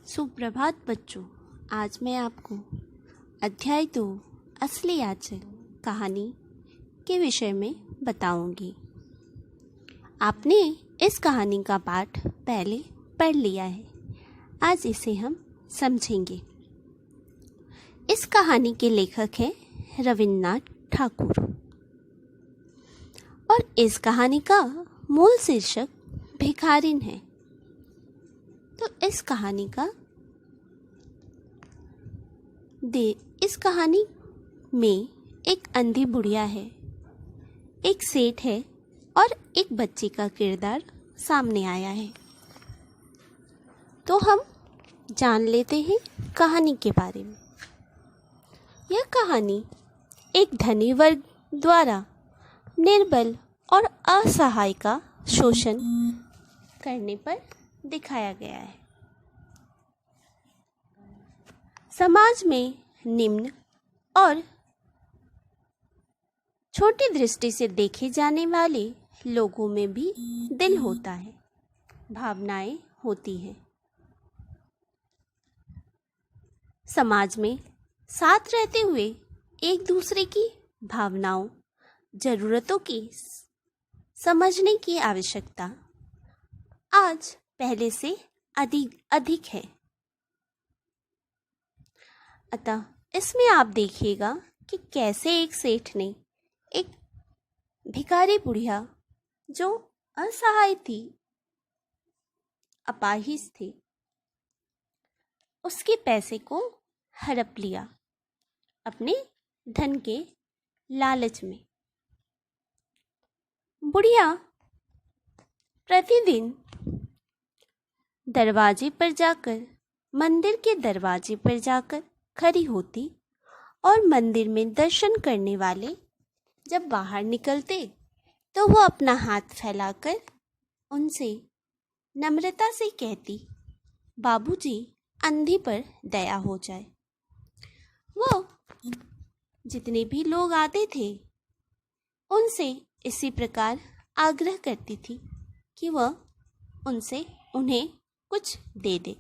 सुप्रभात बच्चों। आज मैं आपको अध्याय 2 असली याचक कहानी के विषय में बताऊंगी। आपने इस कहानी का पाठ पहले पढ़ लिया है, आज इसे हम समझेंगे। इस कहानी के लेखक हैं रविन्द्रनाथ ठाकुर और इस कहानी का मूल शीर्षक भिखारिन है। तो इस कहानी में एक अंधी बुढ़िया है, एक सेठ है और एक बच्चे का किरदार सामने आया है। तो हम जान लेते हैं कहानी के बारे में। यह कहानी एक धनी वर्ग द्वारा निर्बल और असहाय का शोषण करने पर दिखाया गया है। समाज में निम्न और छोटी दृष्टि से देखे जाने वाले लोगों में भी दिल होता है, भावनाएं होती हैं। समाज में साथ रहते हुए एक दूसरे की भावनाओं, जरूरतों की समझने की आवश्यकता आज पहले से अधिक है। अतः इसमें आप देखिएगा कि कैसे एक सेठ ने एक भिखारी बुढ़िया जो असहाय थी, अपाहिज थी, उसके पैसे को हड़प लिया अपने धन के लालच में। बुढ़िया प्रतिदिन मंदिर के दरवाजे पर जाकर खड़ी होती और मंदिर में दर्शन करने वाले जब बाहर निकलते तो वो अपना हाथ फैलाकर उनसे नम्रता से कहती, बाबूजी, अंधी पर दया हो जाए। वो जितने भी लोग आते थे उनसे इसी प्रकार आग्रह करती थी कि वह उन्हें कुछ दे दे।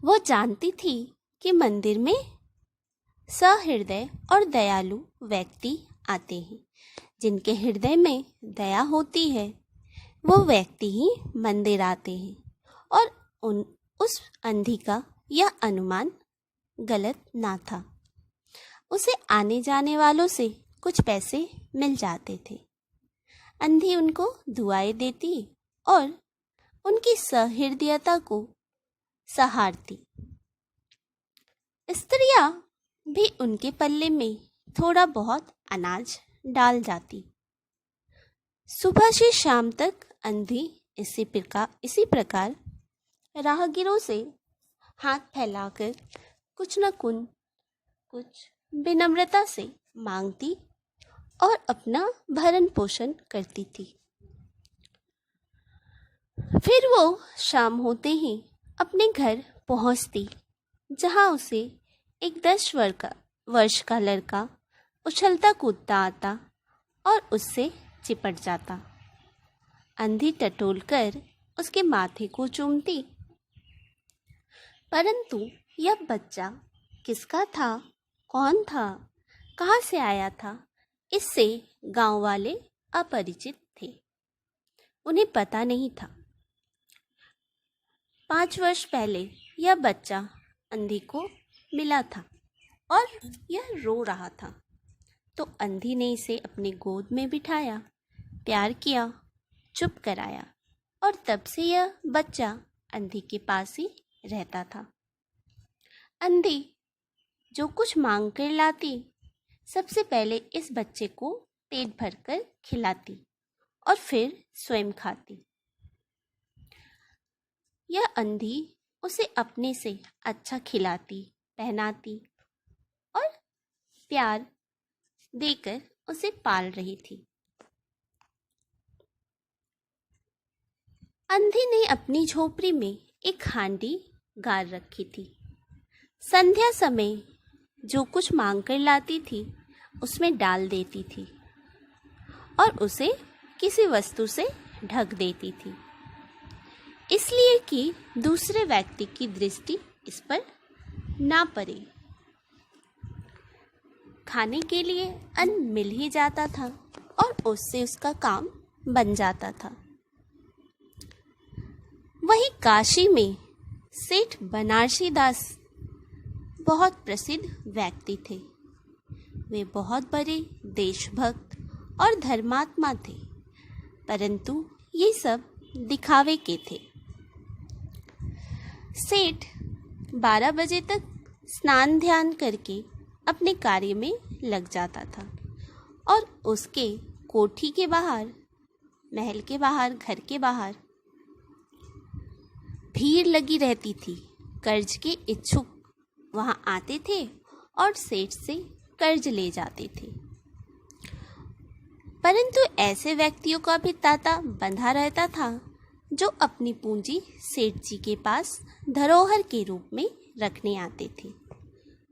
वो जानती थी कि मंदिर में सहृदय और दयालु व्यक्ति आते हैं। जिनके हृदय में दया होती है वो व्यक्ति ही मंदिर आते हैं। और उस अंधी का यह अनुमान गलत ना था। उसे आने जाने वालों से कुछ पैसे मिल जाते थे। अंधी उनको दुआएं देती और उनकी सहृदयता को सहारती। स्त्रियां भी उनके पल्ले में थोड़ा बहुत अनाज डाल जाती। सुबह से शाम तक अंधी इसी प्रकार राहगीरों से हाथ फैलाकर कुछ न कुछ विनम्रता से मांगती और अपना भरण पोषण करती थी। फिर वो शाम होते ही अपने घर पहुंचती, जहां उसे एक 10 वर्ष का लड़का उछलता कूदता आता और उससे चिपट जाता। अंधी टटोल कर उसके माथे को चूमती। परंतु यह बच्चा किसका था, कौन था, कहाँ से आया था, इससे गांव वाले अपरिचित थे। उन्हें पता नहीं था। 5 वर्ष पहले यह बच्चा अंधी को मिला था और यह रो रहा था। तो अंधी ने इसे अपनी गोद में बिठाया, प्यार किया, चुप कराया और तब से यह बच्चा अंधी के पास ही रहता था। अंधी जो कुछ मांग कर लाती, सबसे पहले इस बच्चे को पेट भरकर खिलाती और फिर स्वयं खाती। यह अंधी उसे अपने से अच्छा खिलाती, पहनाती और प्यार देकर उसे पाल रही थी। अंधी ने अपनी झोपड़ी में एक हांडी गाड़ रखी थी। संध्या समय जो कुछ मांग कर लाती थी उसमें डाल देती थी और उसे किसी वस्तु से ढक देती थी। इसलिए कि दूसरे व्यक्ति की दृष्टि इस पर ना पड़े। खाने के लिए अन्न मिल ही जाता था और उससे उसका काम बन जाता था। वहीं काशी में सेठ बनारसी दास बहुत प्रसिद्ध व्यक्ति थे। वे बहुत बड़े देशभक्त और धर्मात्मा थे, परंतु ये सब दिखावे के थे। सेठ 12 बजे तक स्नान ध्यान करके अपने कार्य में लग जाता था और उसके कोठी के बाहर, महल के बाहर, घर के बाहर भीड़ लगी रहती थी। कर्ज के इच्छुक वहां आते थे और सेठ से कर्ज ले जाते थे, परंतु ऐसे व्यक्तियों का भी तांता बंधा रहता था जो अपनी पूंजी सेठ जी के पास धरोहर के रूप में रखने आते थे।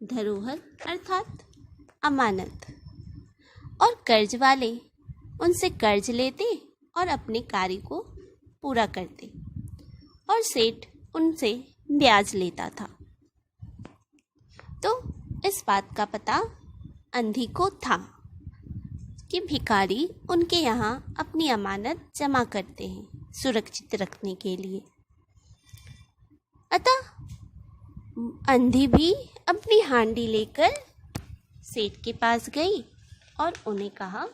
धरोहर अर्थात अमानत। और कर्ज वाले उनसे कर्ज लेते और अपने कार्य को पूरा करते और सेठ उनसे ब्याज लेता था। तो इस बात का पता अंधी को था कि भिखारी उनके यहाँ अपनी अमानत जमा करते हैं सुरक्षित रखने के लिए। अतः अंधी भी अपनी हांडी लेकर सेठ के पास गई और उन्हें कहा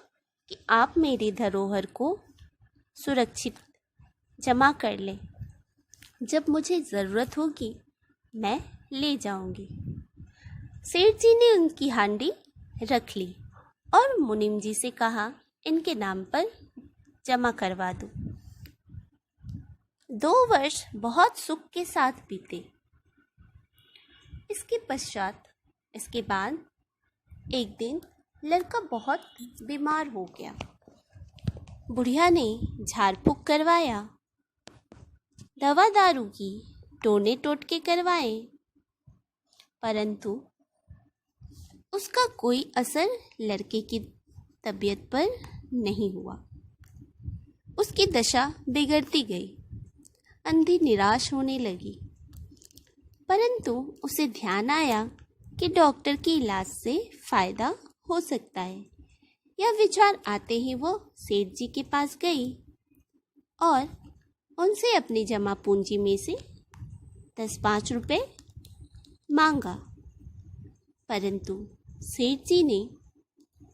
कि आप मेरी धरोहर को सुरक्षित जमा कर लें, जब मुझे ज़रूरत होगी मैं ले जाऊंगी। सेठ जी ने उनकी हांडी रख ली और मुनीम जी से कहा इनके नाम पर जमा करवा दो। 2 वर्ष बहुत सुख के साथ बीते। इसके बाद एक दिन लड़का बहुत बीमार हो गया। बुढ़िया ने झाड़ फूक करवाया, दवा दारू की टोने टोटके करवाए, परंतु उसका कोई असर लड़के की तबीयत पर नहीं हुआ। उसकी दशा बिगड़ती गई। अंधी निराश होने लगी, परंतु उसे ध्यान आया कि डॉक्टर के इलाज से फायदा हो सकता है। यह विचार आते ही वो सेठ जी के पास गई और उनसे अपनी जमा पूंजी में से 10-5 रुपए मांगा, परंतु सेठ जी ने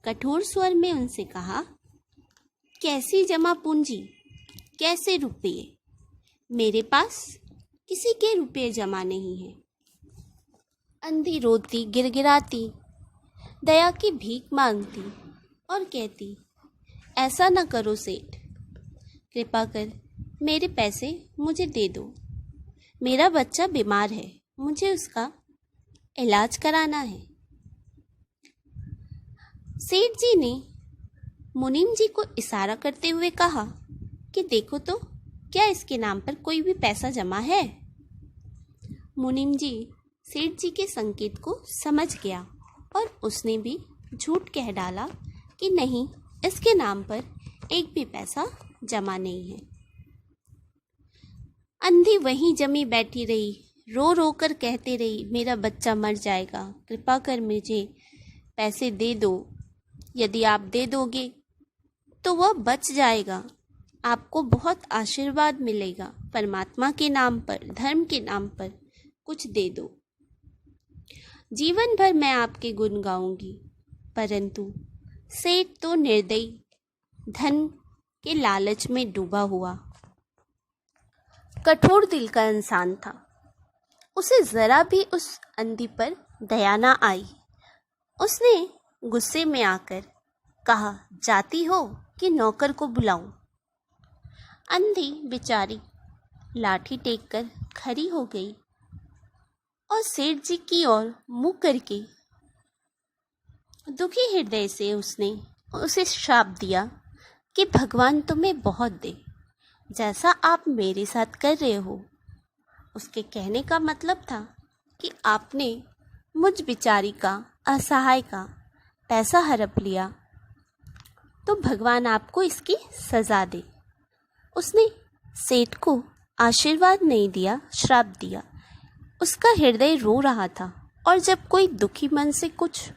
कठोर स्वर में उनसे कहा, कैसी जमा पूंजी, कैसे रुपये? मेरे पास किसी के रुपये जमा नहीं है। अंधी रोती गिड़गिड़ाती दया की भीख मांगती और कहती, ऐसा न करो सेठ, कृपा कर मेरे पैसे मुझे दे दो। मेरा बच्चा बीमार है, मुझे उसका इलाज कराना है। सेठ जी ने मुनीम जी को इशारा करते हुए कहा कि देखो तो क्या इसके नाम पर कोई भी पैसा जमा है। मुनीम जी सेठ जी के संकेत को समझ गया और उसने भी झूठ कह डाला कि नहीं, इसके नाम पर एक भी पैसा जमा नहीं है। अंधी वहीं जमी बैठी रही, रो रो कर कहते रही, मेरा बच्चा मर जाएगा, कृपा कर मुझे पैसे दे दो। यदि आप दे दोगे तो वह बच जाएगा, आपको बहुत आशीर्वाद मिलेगा। परमात्मा के नाम पर, धर्म के नाम पर कुछ दे दो। जीवन भर मैं आपके गुण गाऊंगी। परंतु सेठ तो निर्दयी, धन के लालच में डूबा हुआ कठोर दिल का इंसान था। उसे जरा भी उस अंधी पर दया न आई। उसने गुस्से में आकर कहा, जाती हो कि नौकर को बुलाऊं? अंधी बेचारी लाठी टेक कर खड़ी हो गई और सेठ जी की ओर मुंह करके दुखी हृदय से उसने उसे श्राप दिया कि भगवान तुम्हें बहुत दे, जैसा आप मेरे साथ कर रहे हो। उसके कहने का मतलब था कि आपने मुझ बेचारी का, असहाय का पैसा हड़प लिया तो भगवान आपको इसकी सज़ा दे। उसने सेठ को आशीर्वाद नहीं दिया, श्राप दिया। उसका हृदय रो रहा था, और जब कोई दुखी मन से कुछ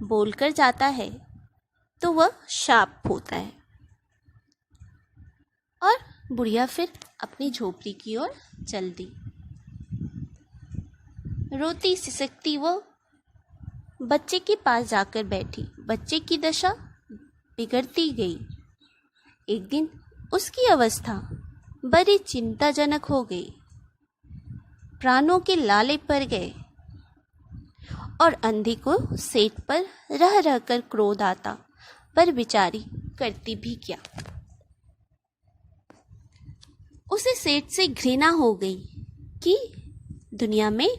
बोलकर जाता है तो वह शाप होता है। और बुढ़िया फिर अपनी झोपड़ी की ओर चल दी। रोती सिसकती वो बच्चे के पास जाकर बैठी। बच्चे की दशा बिगड़ती गई। एक दिन उसकी अवस्था बड़ी चिंताजनक हो गई। प्राणों के लाले पड़ गए और अंधी को सेठ पर रह रहकर क्रोध आता, पर बेचारी करती भी क्या। उसे सेठ से घृणा हो गई कि दुनिया में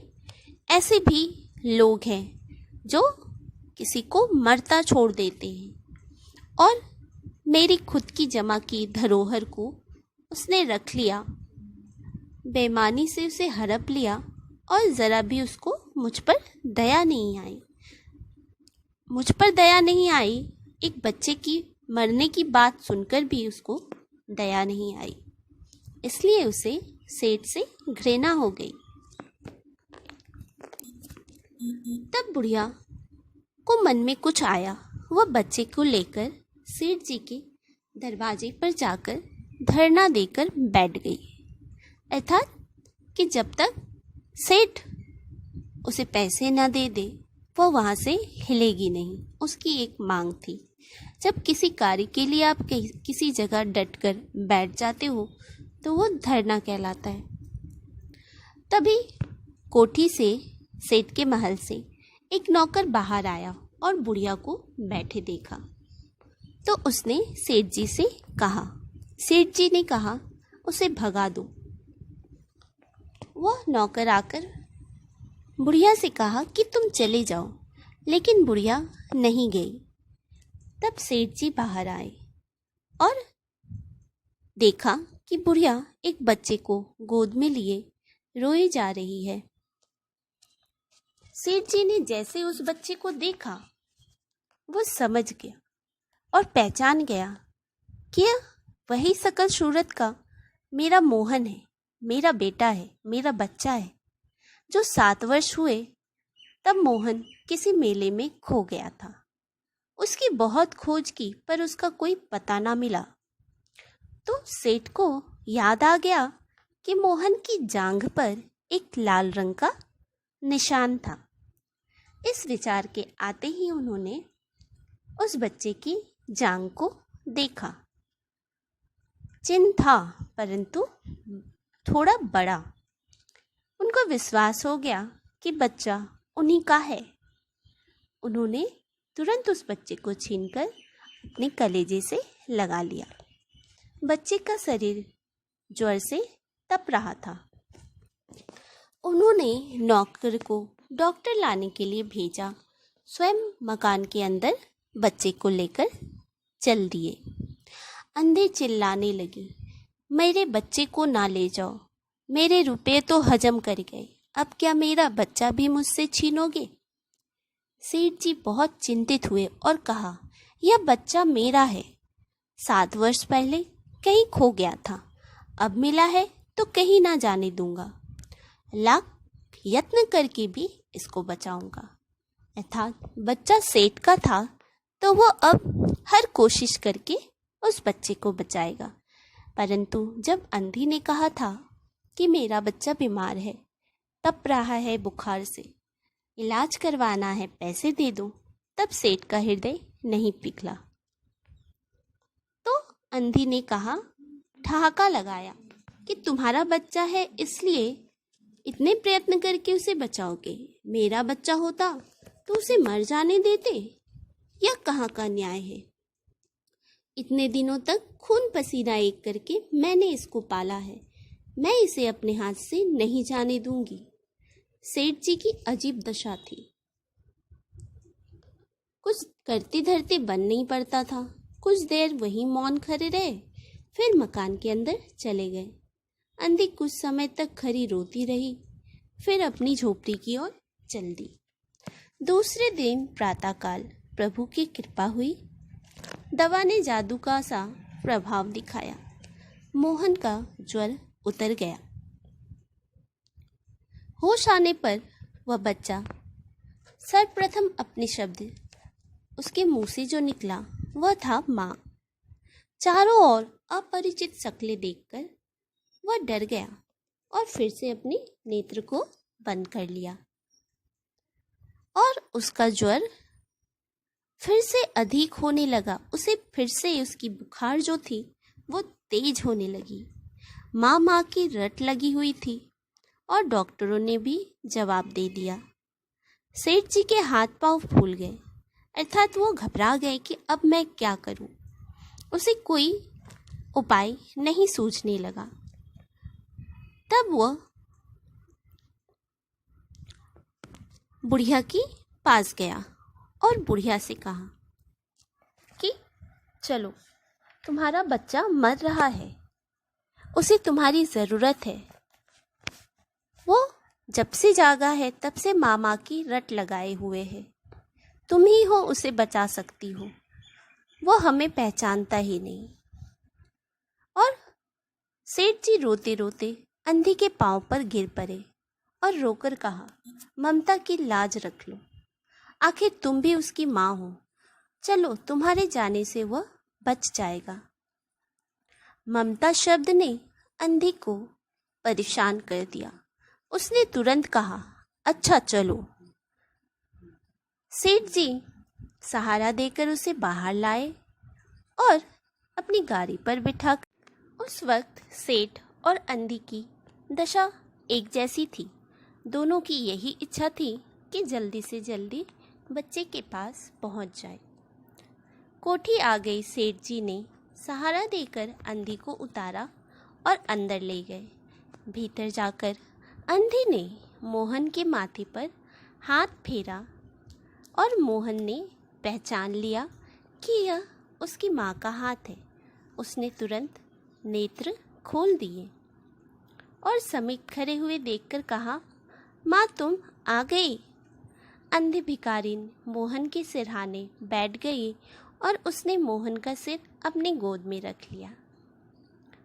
ऐसे भी लोग हैं जो किसी को मरता छोड़ देते हैं, और मेरी खुद की जमा की धरोहर को उसने रख लिया, बेईमानी से उसे हड़प लिया, और ज़रा भी उसको मुझ पर दया नहीं आई। मुझ पर दया नहीं आई। एक बच्चे की मरने की बात सुनकर भी उसको दया नहीं आई, इसलिए उसे सेठ से घृणा हो गई। तब बुढ़िया को मन में कुछ आया। वह बच्चे को लेकर सेठ जी के दरवाजे पर जाकर धरना देकर बैठ गई, अर्थात कि जब तक सेठ उसे पैसे न दे दे वह वहाँ से हिलेगी नहीं। उसकी एक मांग थी। जब किसी कार्य के लिए आप किसी जगह डटकर बैठ जाते हो तो वो धरना कहलाता है। तभी कोठी से, सेठ के महल से एक नौकर बाहर आया और बुढ़िया को बैठे देखा तो उसने सेठ जी से कहा। सेठ जी ने कहा उसे भगा दो। वह नौकर आकर बुढ़िया से कहा कि तुम चले जाओ, लेकिन बुढ़िया नहीं गई। तब सेठ जी बाहर आए और देखा कि बुढ़िया एक बच्चे को गोद में लिए रोई जा रही है। सेठ जी ने जैसे उस बच्चे को देखा वो समझ गया और पहचान गया कि वही सकल सूरत का मेरा मोहन है, मेरा बेटा है, मेरा बच्चा है। जो 7 वर्ष हुए तब मोहन किसी मेले में खो गया था। उसकी बहुत खोज की पर उसका कोई पता ना मिला। तो सेठ को याद आ गया कि मोहन की जांघ पर एक लाल रंग का निशान था। इस विचार के आते ही उन्होंने उस बच्चे की जांघ को देखा। चिन्ह था परंतु थोड़ा बड़ा। उनको विश्वास हो गया कि बच्चा उन्हीं का है। उन्होंने तुरंत उस बच्चे को छीनकर अपने कलेजे से लगा लिया। बच्चे का शरीर ज्वर से तप रहा था। उन्होंने नौकर को डॉक्टर लाने के लिए भेजा। स्वयं मकान के अंदर बच्चे को लेकर चल दिए। अंधे चिल्लाने लगी, मेरे बच्चे को ना ले जाओ, मेरे रुपए तो हजम कर गए, अब क्या मेरा बच्चा भी मुझसे छीनोगे? सेठ जी बहुत चिंतित हुए और कहा, यह बच्चा मेरा है। 7 वर्ष पहले कहीं खो गया था, अब मिला है तो कहीं ना जाने दूंगा। लाख यत्न करके भी इसको बचाऊंगा। अर्थात बच्चा सेठ का था तो वो अब हर कोशिश करके उस बच्चे को बचाएगा। परंतु जब अंधी ने कहा था कि मेरा बच्चा बीमार है, तप रहा है बुखार से, इलाज करवाना है, पैसे दे दो, तब सेठ का हृदय नहीं पिघला। तो अंधी ने कहा, ठहाका लगाया कि तुम्हारा बच्चा है इसलिए इतने प्रयत्न करके उसे बचाओगे। मेरा बच्चा होता तो उसे मर जाने देते। यह कहाँ का न्याय है? इतने दिनों तक खून पसीना एक करके मैंने इसको पाला है, मैं इसे अपने हाथ से नहीं जाने दूंगी। सेठ जी की अजीब दशा थी। कुछ करते धरते बन नहीं पड़ता था। कुछ देर वहीं मौन खड़े रहे, फिर मकान के अंदर चले गए। अंधी कुछ समय तक खड़ी रोती रही, फिर अपनी झोपड़ी की ओर चल दी। दूसरे दिन प्रातःकाल प्रभु की कृपा हुई। दवा ने जादू का सा प्रभाव दिखाया। मोहन का ज्वर उतर गया। होश आने पर वह बच्चा सर्वप्रथम अपने शब्द उसके मुंह से जो निकला वह था माँ। चारों ओर अपरिचित शक्लें देखकर वह डर गया और फिर से अपने नेत्र को बंद कर लिया और उसका ज्वर फिर से अधिक होने लगा। उसे फिर से उसकी बुखार जो थी वो तेज होने लगी। माँ की रट लगी हुई थी और डॉक्टरों ने भी जवाब दे दिया। सेठ जी के हाथ पांव फूल गए, अर्थात वो घबरा गए कि अब मैं क्या करूं। उसे कोई उपाय नहीं सूझने लगा। तब वह बुढ़िया के पास गया और बुढ़िया से कहा कि चलो, तुम्हारा बच्चा मर रहा है, उसे तुम्हारी ज़रूरत है। वो जब से जागा है तब से मामा की रट लगाए हुए है। तुम ही हो उसे बचा सकती हो, वो हमें पहचानता ही नहीं। और सेठ जी रोते रोते अंधी के पांव पर गिर पड़े और रोकर कहा, ममता की लाज रख लो, आखिर तुम भी उसकी माँ हो। चलो, तुम्हारे जाने से वह बच जाएगा। ममता शब्द ने अंधी को परेशान कर दिया। उसने तुरंत कहा, अच्छा चलो। सेठ जी सहारा देकर उसे बाहर लाए और अपनी गाड़ी पर बिठा। उस वक्त सेठ और अंधी की दशा एक जैसी थी। दोनों की यही इच्छा थी कि जल्दी से जल्दी बच्चे के पास पहुंच जाए। कोठी आ गई। सेठ जी ने सहारा देकर अंधी को उतारा और अंदर ले गए। भीतर जाकर अंधी ने मोहन के माथे पर हाथ फेरा और मोहन ने पहचान लिया कि यह उसकी माँ का हाथ है। उसने तुरंत नेत्र खोल दिए और समीप खड़े हुए देखकर कहा, माँ तुम आ गई। अंधी भिखारिन मोहन के सिरहाने बैठ गई और उसने मोहन का सिर अपने गोद में रख लिया।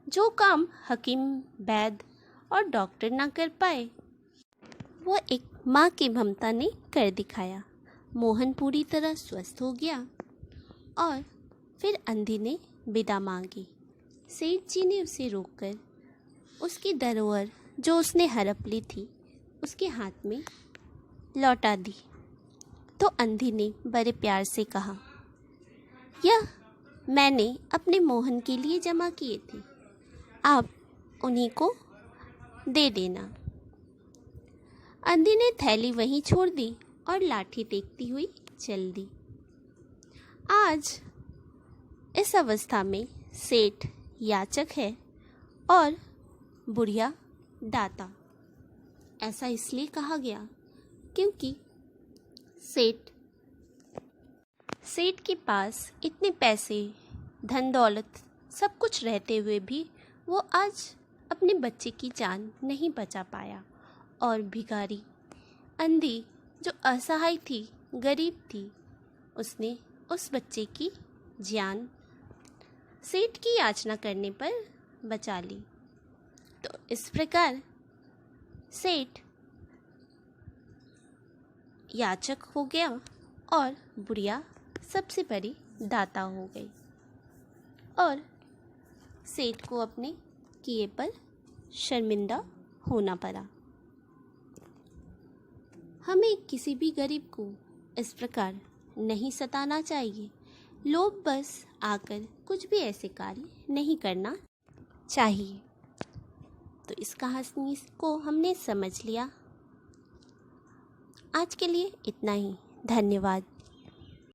जो काम हकीम, वैद्य और डॉक्टर ना कर पाए वो एक माँ की ममता ने कर दिखाया। मोहन पूरी तरह स्वस्थ हो गया और फिर अंधी ने विदा मांगी। सेठ जी ने उसे रोककर उसकी धरोहर जो उसने हड़प ली थी उसके हाथ में लौटा दी। तो अंधी ने बड़े प्यार से कहा, यह मैंने अपने मोहन के लिए जमा किए थे, आप उन्हीं को दे देना। अंधी ने थैली वहीं छोड़ दी और लाठी टेकती हुई चल दी। आज इस अवस्था में सेठ याचक है और बुढ़िया दाता। ऐसा इसलिए कहा गया क्योंकि सेठ के पास इतने पैसे, धन दौलत सब कुछ रहते हुए भी वो आज अपने बच्चे की जान नहीं बचा पाया। और भिखारी अंधी जो असहाय थी, गरीब थी, उसने उस बच्चे की जान सेठ की याचना करने पर बचा ली। तो इस प्रकार सेठ याचक हो गया और बुढ़िया सबसे बड़ी दाता हो गई और सेठ को अपने किए पर शर्मिंदा होना पड़ा। हमें किसी भी गरीब को इस प्रकार नहीं सताना चाहिए। लोग बस आकर कुछ भी ऐसे कार्य नहीं करना चाहिए। तो इस कहानी को हमने समझ लिया। आज के लिए इतना ही। धन्यवाद।